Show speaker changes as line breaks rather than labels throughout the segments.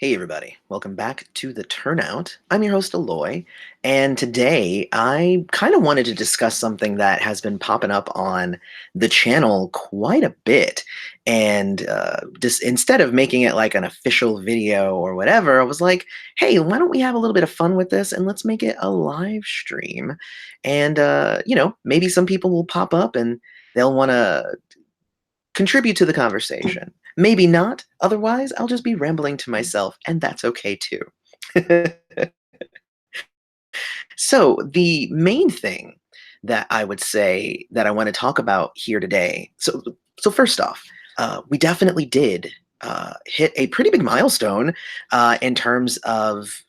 Hey everybody, welcome back to the Turnout. I'm your host Aloy, and today I kind of wanted to discuss something that has been popping up on the channel quite a bit. And just instead of making it like an official video or whatever, I was like, hey, why don't we have a little bit of fun with this and let's make it a live stream? And maybe some people will pop up and they'll want to contribute to the conversation. Maybe not. Otherwise, I'll just be rambling to myself, and that's okay too. So, the main thing that I would say that I want to talk about here today. So first off, we definitely did hit a pretty big milestone in terms of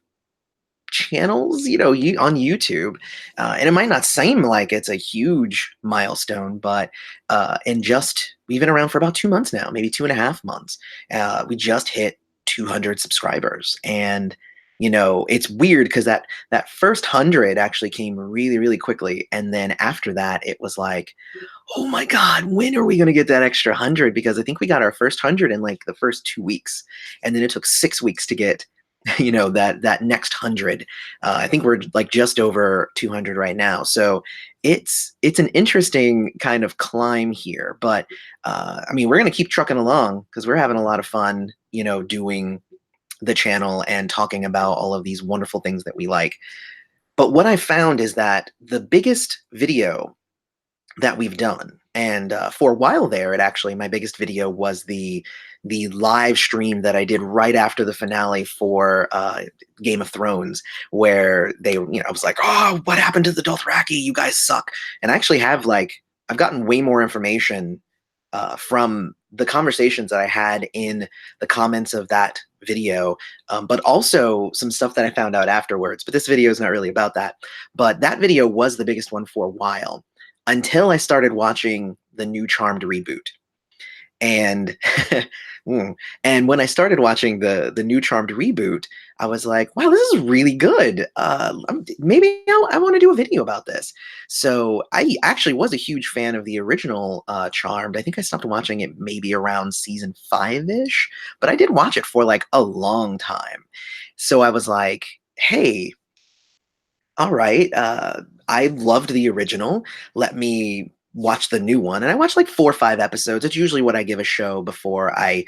channels, on YouTube, and it might not seem like it's a huge milestone, but in just we've been around for about 2 months now, maybe 2.5 months. We just hit 200 subscribers, and it's weird because that first 100 actually came really, really quickly, and then after that, it was like, oh my God, when are we going to get that extra 100? Because I think we got our first 100 in like the first 2 weeks, and then it took 6 weeks to get that next 100. I think we're like just over 200 right now, so it's an interesting kind of climb here. But I mean, we're going to keep trucking along because we're having a lot of fun, doing the channel and talking about all of these wonderful things that we like. But what I found is that the biggest video that we've done. And for a while there, it actually my biggest video was the live stream that I did right after the finale for Game of Thrones, where I was like, "Oh, what happened to the Dothraki? You guys suck." And I actually I've gotten way more information from the conversations that I had in the comments of that video, but also some stuff that I found out afterwards. But this video is not really about that. But that video was the biggest one for a while until I started watching the new Charmed reboot. And and when I started watching the new Charmed reboot, I was like, "Wow, this is really good. Maybe I want to do a video about this." So I actually was a huge fan of the original Charmed. I think I stopped watching it maybe around season 5-ish, but I did watch it for like a long time. So I was like, "Hey, all right, I loved the original. Let me watch the new one." And I watched like 4 or 5 episodes. It's usually what I give a show before I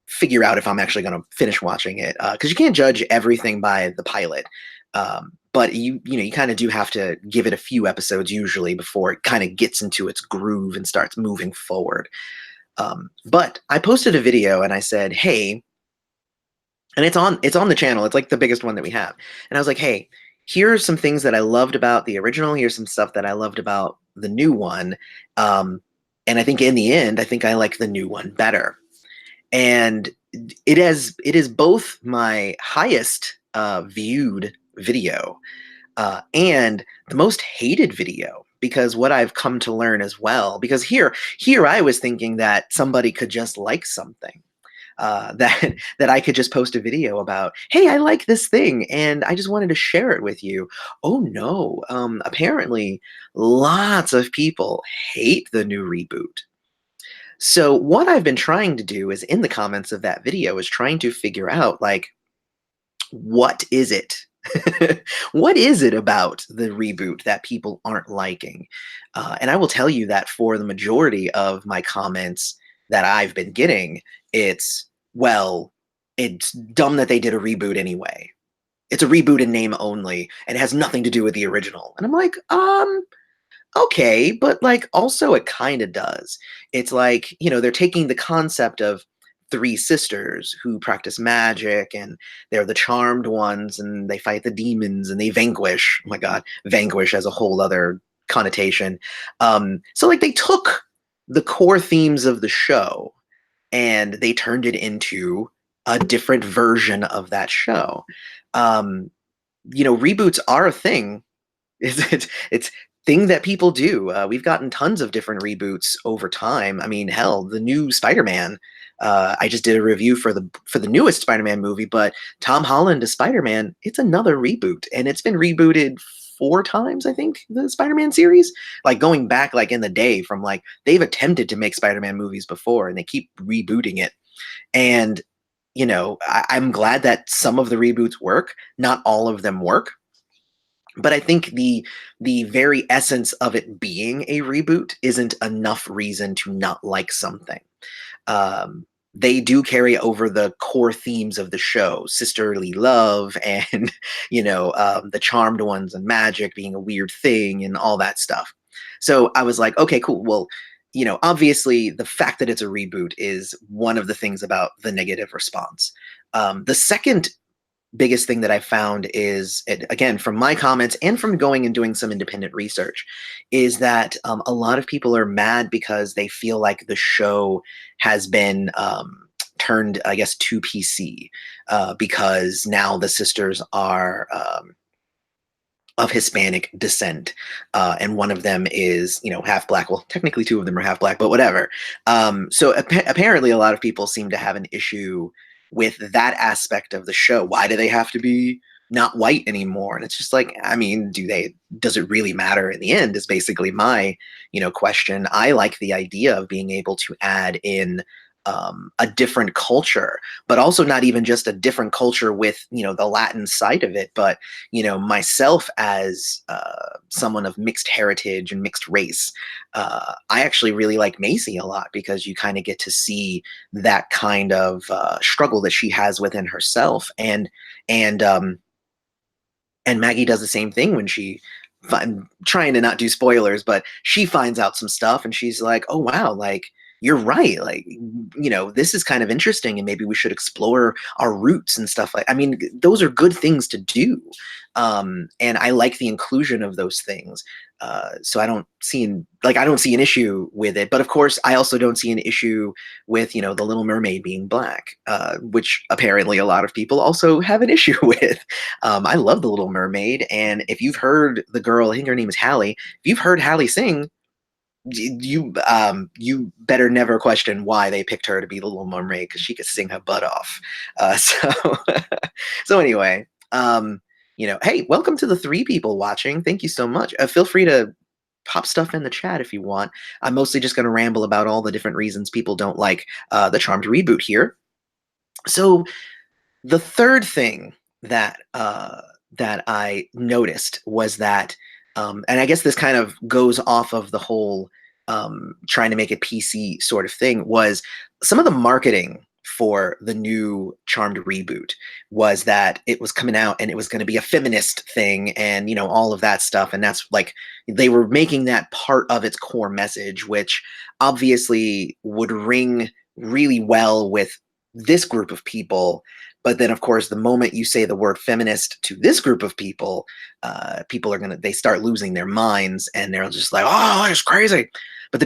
figure out if I'm actually going to finish watching it, because you can't judge everything by the pilot. But you kind of do have to give it a few episodes usually before it kind of gets into its groove and starts moving forward. But I posted a video and I said, "Hey," and it's on the channel. It's like the biggest one that we have. And I was like, "Hey, here are some things that I loved about the original. Here's some stuff that I loved about the new one." Um, and I think in the end, I think I like the new one better. And it is both my highest viewed video and the most hated video, because what I've come to learn as well, because here I was thinking that somebody could just like something, that that I could just post a video about, "Hey, I like this thing, and I just wanted to share it with you." Oh no! Apparently, lots of people hate the new reboot. So what I've been trying to do is in the comments of that video is trying to figure out, like, what is it? What is it about the reboot that people aren't liking? And I will tell you that for the majority of my comments that I've been getting, it's, well, it's dumb that they did a reboot anyway. It's a reboot in name only, and it has nothing to do with the original. And I'm like, okay, but like also it kind of does. It's like, they're taking the concept of three sisters who practice magic, and they're the charmed ones, and they fight the demons and they vanquish. Oh my God, vanquish has a whole other connotation. So like they took the core themes of the show and they turned it into a different version of that show. Um, Reboots are a thing. It's thing that people do. We've gotten tons of different reboots over time. I mean, hell, the new Spider-Man. I just did a review for the newest Spider-Man movie, but Tom Holland as Spider-Man, it's another reboot, and it's been rebooted 4 times, I think, the Spider-Man series. Like going back, like in the day, from they've attempted to make Spider-Man movies before, and they keep rebooting it. And I'm glad that some of the reboots work. Not all of them work, but I think the very essence of it being a reboot isn't enough reason to not like something. um, they do carry over the core themes of the show, sisterly love and the charmed ones and magic being a weird thing and all that stuff. So I was like, okay, cool. Well, obviously the fact that it's a reboot is one of the things about the negative response. The second biggest thing that I found is, again, from my comments and from going and doing some independent research, is that a lot of people are mad because they feel like the show has been turned, I guess, to PC, because now the sisters are of Hispanic descent, and one of them is, half black. Well, technically, two of them are half black, but whatever. So apparently, a lot of people seem to have an issue with that aspect of the show. Why do they have to be not white anymore? And it's just like, I mean, does it really matter in the end? Is basically my, question. I like the idea of being able to add in a different culture, but also not even just a different culture with, the Latin side of it, but, myself as someone of mixed heritage and mixed race. I actually really like Macy a lot because you kind of get to see that kind of struggle that she has within herself. And and Maggie does the same thing when I'm trying to not do spoilers, but she finds out some stuff and she's like, oh wow, like you're right, like this is kind of interesting and maybe we should explore our roots and stuff. Like, I mean, those are good things to do. And I like the inclusion of those things. So I don't see an issue with it, but of course I also don't see an issue with the Little Mermaid being black, which apparently a lot of people also have an issue with. I love the Little Mermaid, and if you've heard the girl, I think her name is Hallie. If you've heard Hallie sing, you better never question why they picked her to be the Little Mermaid, because she could sing her butt off. So so anyway, hey, welcome to the three people watching. Thank you so much. Feel free to pop stuff in the chat if you want. I'm mostly just going to ramble about all the different reasons people don't like the Charmed reboot here. So the third thing that I noticed was that, and I guess this kind of goes off of the whole trying to make it PC sort of thing, was some of the marketing for the new Charmed reboot was that it was coming out and it was going to be a feminist thing and all of that stuff, and that's like they were making that part of its core message, which obviously would ring really well with this group of people. But then, of course, the moment you say the word feminist to this group of people, people are they start losing their minds and they're just like, oh, it's crazy. But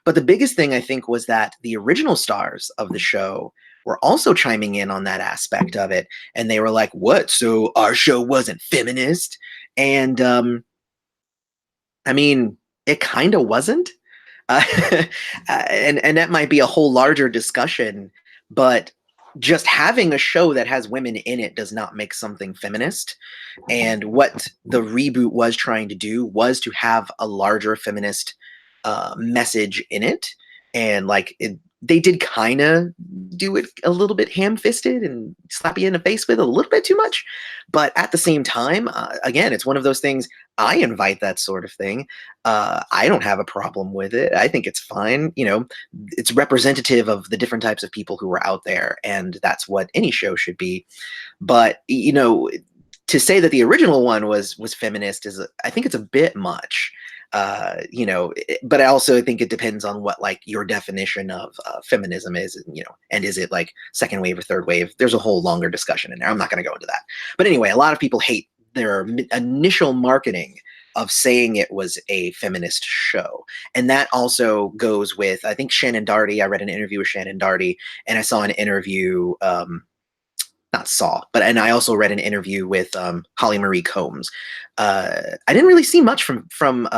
but the biggest thing I think was that the original stars of the show were also chiming in on that aspect of it. And they were like, what? So our show wasn't feminist? And I mean, it kind of wasn't. Uh, and that might be a whole larger discussion, but just having a show that has women in it does not make something feminist. And what the reboot was trying to do was to have a larger feminist message in it. And they did kind of do it a little bit ham-fisted and slap you in the face with a little bit too much. But at the same time, again, it's one of those things. I invite that sort of thing. I don't have a problem with it. I think it's fine. It's representative of the different types of people who are out there, and that's what any show should be. But to say that the original one was feminist is, I think it's a bit much. But I also think it depends on what your definition of feminism is, and is it like second wave or third wave? There's a whole longer discussion in there. I'm not going to go into that. But anyway, a lot of people hate their initial marketing of saying it was a feminist show. And that also goes with, I think, Shannon Darty. I read an interview with Shannon Darty, and I saw an interview, and I also read an interview with Holly Marie Combs. I didn't really see much from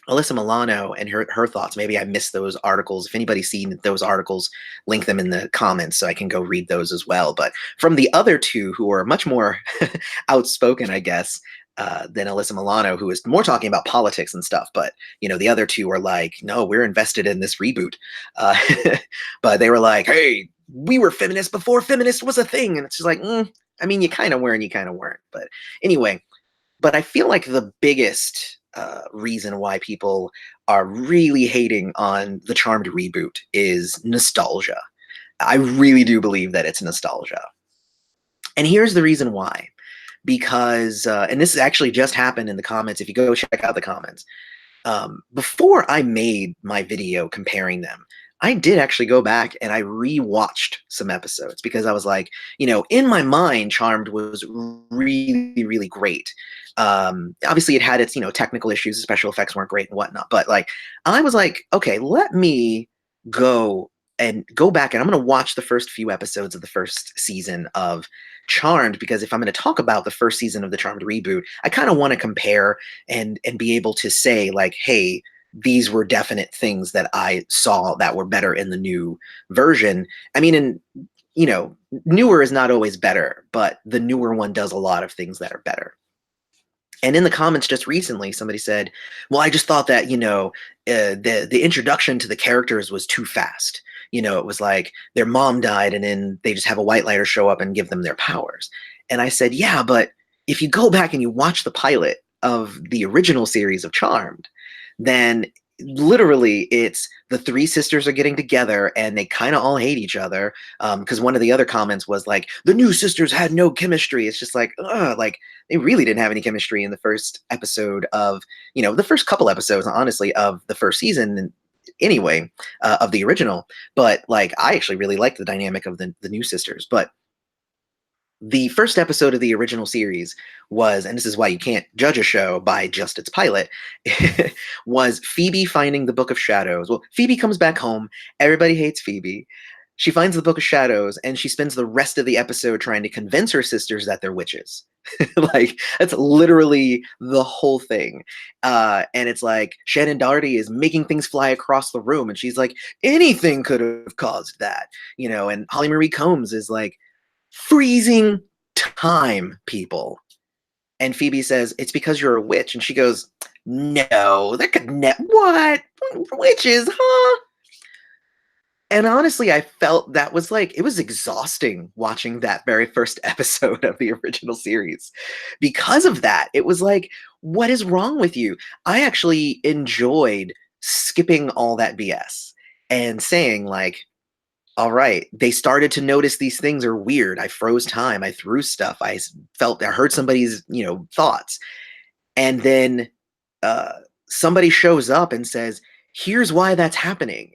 Alyssa Milano and her thoughts. Maybe I missed those articles. If anybody's seen those articles, link them in the comments so I can go read those as well. But from the other two, who are much more outspoken, I guess, than Alyssa Milano, who is more talking about politics and stuff. But the other two are like, no, we're invested in this reboot. But they were like, hey, we were feminists before feminist was a thing. And it's just like, I mean, you kind of were and you kind of weren't. But anyway, but I feel like the biggest reason why people are really hating on the Charmed reboot is nostalgia. I really do believe that it's nostalgia. And here's the reason why. Because, and this actually just happened in the comments. If you go check out the comments, before I made my video comparing them, I did actually go back and I rewatched some episodes because I was like, in my mind, Charmed was really, really great. Obviously, it had its, technical issues, the special effects weren't great and whatnot. But like, I was like, okay, let me go back and I'm going to watch the first few episodes of the first season of Charmed, because if I'm going to talk about the first season of the Charmed reboot, I kind of want to compare and be able to say like, hey, these were definite things that I saw that were better in the new version. I mean, and newer is not always better, but the newer one does a lot of things that are better. And in the comments just recently, somebody said, "Well, I just thought that the introduction to the characters was too fast. It was like their mom died, and then they just have a white lighter show up and give them their powers." And I said, "Yeah, but if you go back and you watch the pilot of the original series of Charmed, then literally it's the three sisters are getting together and they kind of all hate each other, because one of the other comments was like, the new sisters had no chemistry. It's just like, like they really didn't have any chemistry in the first episode of, the first couple episodes, honestly, of the first season anyway, of the original. But like, I actually really liked the dynamic of the new sisters. But the first episode of the original series was, and this is why you can't judge a show by just its pilot, was Phoebe finding the Book of Shadows. Well, Phoebe comes back home. Everybody hates Phoebe. She finds the Book of Shadows, and she spends the rest of the episode trying to convince her sisters that they're witches. Like, that's literally the whole thing. And it's like, Shannon Doherty is making things fly across the room, and she's like, anything could have caused that. And Holly Marie Combs is like, freezing time, people. And Phoebe says, it's because you're a witch. And she goes, no, that could what? Witches, huh? And honestly, I felt that was like, it was exhausting watching that very first episode of the original series. Because of that, it was like, what is wrong with you? I actually enjoyed skipping all that BS and saying, like, all right, they started to notice these things are weird. I froze time. I threw stuff. I heard somebody's, thoughts. And then somebody shows up and says, here's why that's happening.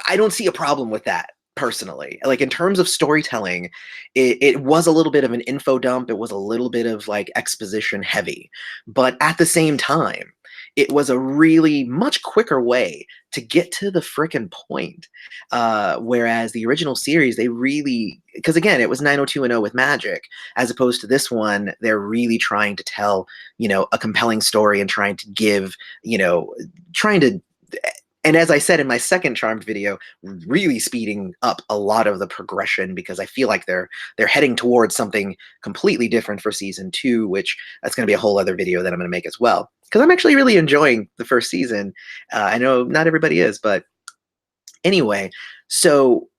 I don't see a problem with that personally. Like, in terms of storytelling, it was a little bit of an info dump. It was a little bit of like exposition heavy, but at the same time, it was a really much quicker way to get to the frickin' point. Whereas the original series, they really, because again, it was 90210 with magic, as opposed to this one, they're really trying to tell, a compelling story and trying to give, trying to, and as I said in my second Charmed video, really speeding up a lot of the progression, because I feel like they're heading towards something completely different for season 2, which that's going to be a whole other video that I'm going to make as well. Because I'm actually really enjoying the first season. I know not everybody is, but anyway. So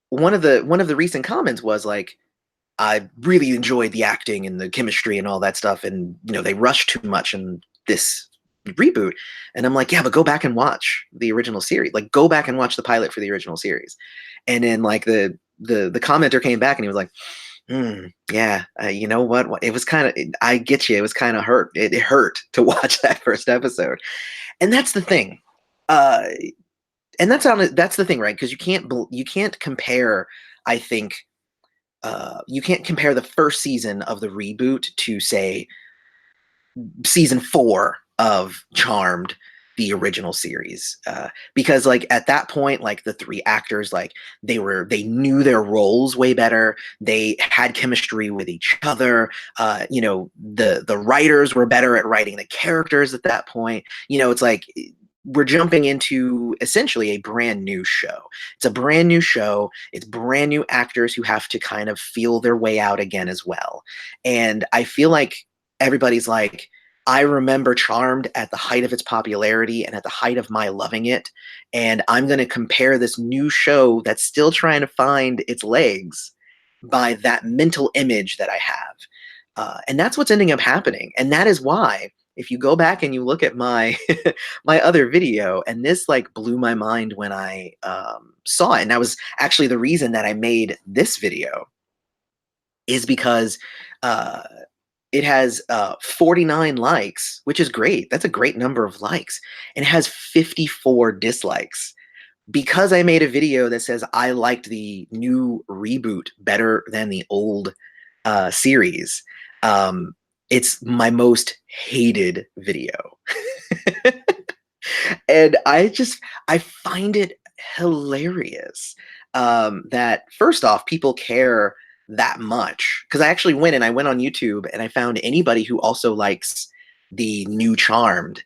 one of the recent comments was like, I really enjoyed the acting and the chemistry and all that stuff, and they rushed too much in this reboot. And I'm like, yeah, but go back and watch the original series. Like, go back and watch the pilot for the original series. And then like the commenter came back and he was like, yeah, you know what? It was kind of, I get you. It was kind of hurt. It hurt to watch that first episode. And that's the thing. And that's the thing, right? Because you can't compare, I think, you can't compare the first season of the reboot to, say, season 4 of Charmed, the original series, because like at that point, like the three actors, like they knew their roles way better. They had chemistry with each other. The writers were better at writing the characters at that point. It's like we're jumping into essentially a brand new show. It's a brand new show. It's brand new actors who have to kind of feel their way out again as well. And I feel like everybody's like, I remember Charmed at the height of its popularity and at the height of my loving it, and I'm gonna compare this new show that's still trying to find its legs by that mental image that I have. And that's what's ending up happening. And that is why, if you go back and you look at my my other video, and this like blew my mind when I saw it, and that was actually the reason that I made this video, is because uh, it has 49 likes, which is great. That's a great number of likes, and it has 54 dislikes because I made a video that says I liked the new reboot better than the old series. Um, it's my most hated video. And I find it hilarious that first off, people care that much. Because I actually went on YouTube and I found anybody who also likes the new Charmed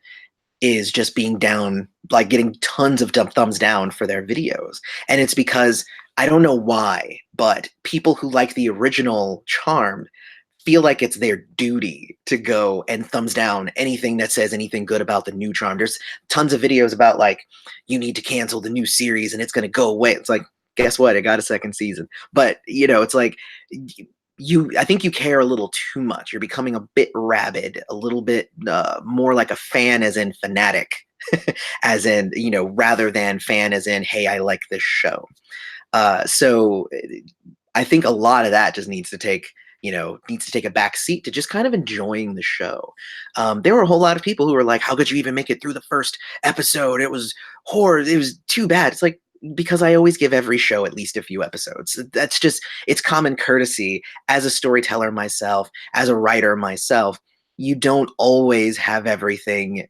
is just being down, like getting tons of thumbs down for their videos. And it's because I don't know why, but people who like the original Charmed feel like it's their duty to go and thumbs down anything that says anything good about the new Charm. There's tons of videos about like you need to cancel the new series and it's going to go away. It's like, guess what? It got a second season. But it's like I think you care a little too much. You're becoming a bit rabid, a little bit more like a fan, as in fanatic, as in rather than fan, as in hey, I like this show. So I think a lot of that just needs to take a back seat to just kind of enjoying the show. There were a whole lot of people who were like, how could you even make it through the first episode? It was horror. It was too bad. It's like, because I always give every show at least a few episodes. That's just, it's common courtesy as a storyteller myself, as a writer myself. You don't always have everything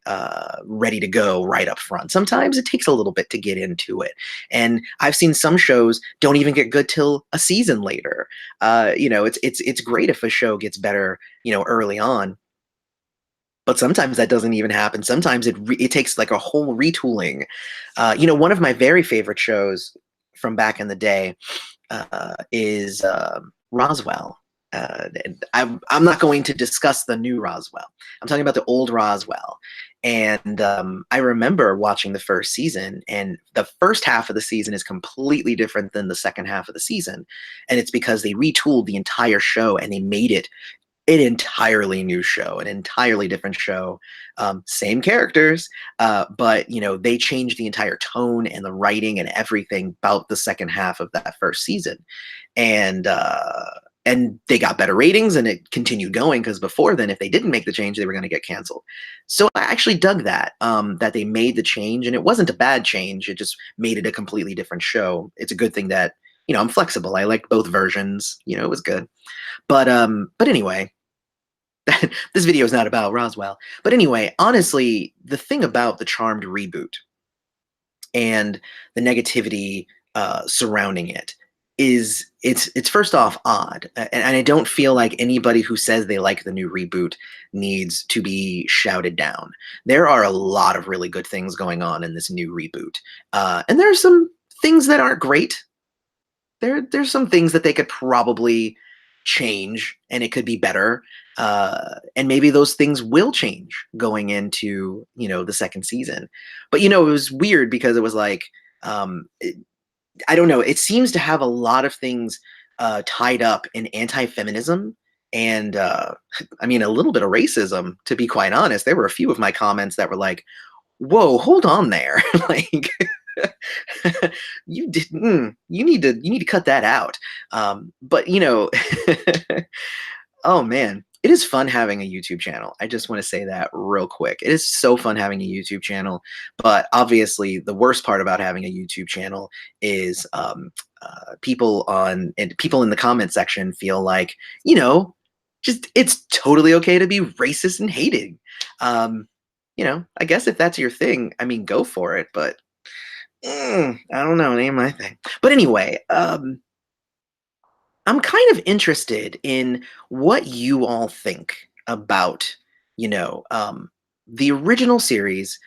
ready to go right up front. Sometimes it takes a little bit to get into it. And I've seen some shows don't even get good till a season later. It's great if a show gets better, early on. But sometimes that doesn't even happen. Sometimes it takes like a whole retooling. One of my very favorite shows from back in the day is Roswell. I'm not going to discuss the new Roswell. I'm talking about the old Roswell. And I remember watching the first season, and the first half of the season is completely different than the second half of the season. And it's because they retooled the entire show and they made it an entirely new show, an entirely different show. Same characters, but they changed the entire tone and the writing and everything about the second half of that first season, and they got better ratings and it continued going, because before then, if they didn't make the change, they were going to get canceled. So I actually dug that that they made the change, and it wasn't a bad change. It just made it a completely different show. It's a good thing that I'm flexible. I liked both versions. It was good. But anyway, this video is not about Roswell. But anyway, honestly, the thing about the Charmed reboot and the negativity surrounding it is it's first off odd, and I don't feel like anybody who says they like the new reboot needs to be shouted down. There are a lot of really good things going on in this new reboot, and there are some things that aren't great. There's some things that they could probably change and it could be better, and maybe those things will change going into the second season. But it was weird because it was like I don't know, it seems to have a lot of things tied up in anti-feminism and I mean a little bit of racism, to be quite honest. There were a few of my comments that were like, whoa, hold on there. Like you need to cut that out. But oh man, it is fun having a YouTube channel. I just want to say that real quick. It is so fun having a YouTube channel, but obviously the worst part about having a YouTube channel is people in the comment section feel like, just it's totally okay to be racist and hating. I guess if that's your thing, I mean, go for it, but I don't know, it ain't my thing. But anyway, I'm kind of interested in what you all think about, the original series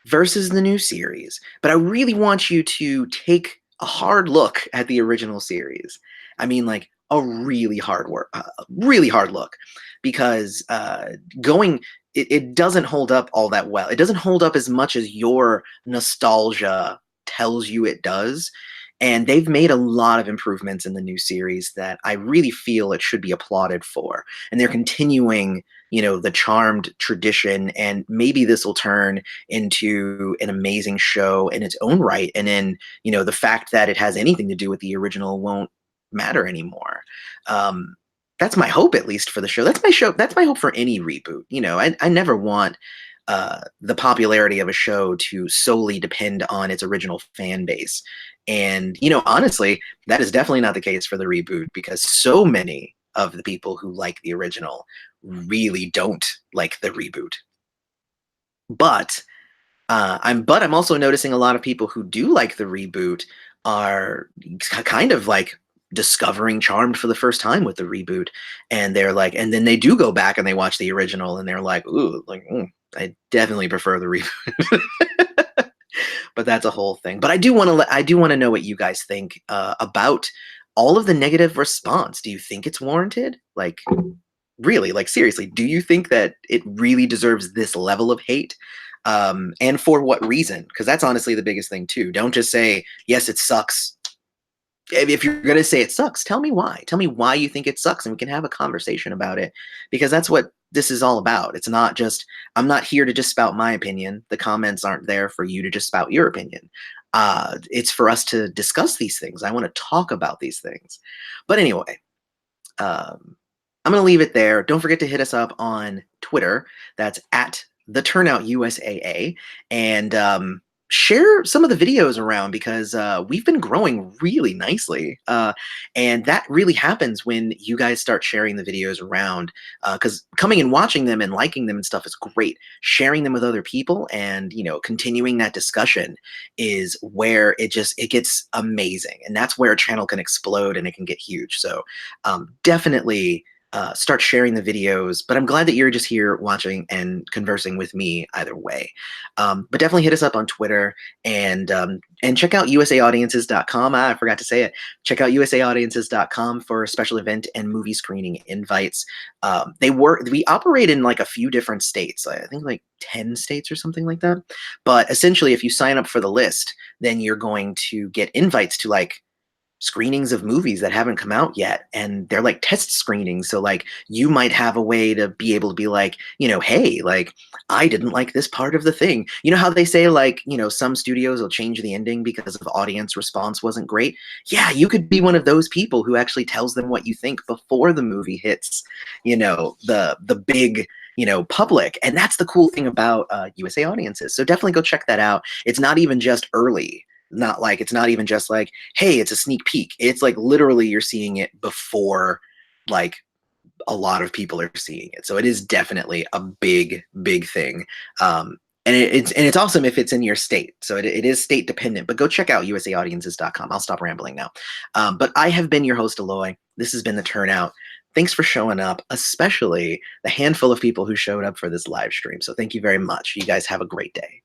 versus the new series. But I really want you to take a hard look at the original series. I mean, like a really hard look, because going it doesn't hold up all that well. It doesn't hold up as much as your nostalgia tells you it does. And they've made a lot of improvements in the new series that I really feel it should be applauded for. And they're continuing, the Charmed tradition, and maybe this will turn into an amazing show in its own right. And then, the fact that it has anything to do with the original won't matter anymore. Um, that's my hope, at least for the show. That's my show. That's my hope for any reboot. I never want the popularity of a show to solely depend on its original fan base. And, honestly, that is definitely not the case for the reboot, because so many of the people who like the original really don't like the reboot. But I'm also noticing a lot of people who do like the reboot are kind of like discovering Charmed for the first time with the reboot, and they're like, and then they do go back and they watch the original, and they're like, ooh, I definitely prefer the reboot. But that's a whole thing. But I do want to know what you guys think about all of the negative response. Do you think it's warranted? Like, really, like seriously, do you think that it really deserves this level of hate? And for what reason? Because that's honestly the biggest thing too. Don't just say, yes, it sucks. If you're going to say it sucks, tell me why. Tell me why you think it sucks, and we can have a conversation about it, because that's what this is all about. It's not just, I'm not here to just spout my opinion. The comments aren't there for you to just spout your opinion. It's for us to discuss these things. I want to talk about these things. But anyway, I'm going to leave it there. Don't forget to hit us up on Twitter. That's at the Turnout USAA, and share some of the videos around, because we've been growing really nicely. And that really happens when you guys start sharing the videos around, because coming and watching them and liking them and stuff is great. Sharing them with other people and, continuing that discussion is where it gets amazing. And that's where a channel can explode and it can get huge. So definitely start sharing the videos. But I'm glad that you're just here watching and conversing with me either way. But definitely hit us up on Twitter, and check out usaaudiences.com. I forgot to say it. Check out usaaudiences.com for special event and movie screening invites. We operate in like a few different states. I think like 10 states or something like that. But essentially, if you sign up for the list, then you're going to get invites to like screenings of movies that haven't come out yet, and they're like test screenings. So like you might have a way to be able to be like, hey, like I didn't like this part of the thing. You know how they say like, some studios will change the ending because of audience response wasn't great? Yeah, you could be one of those people who actually tells them what you think before the movie hits, the big public. And that's the cool thing about USA Audiences. So definitely go check that out. It's not even just early. It's not even just like, hey, it's a sneak peek. It's like literally you're seeing it before like a lot of people are seeing it. So it is definitely a big, big thing. And it's awesome if it's in your state. So it is state dependent, but go check out usaaudiences.com. I'll stop rambling now. But I have been your host, Aloy. This has been the Turnout. Thanks for showing up, especially the handful of people who showed up for this live stream. So thank you very much. You guys have a great day.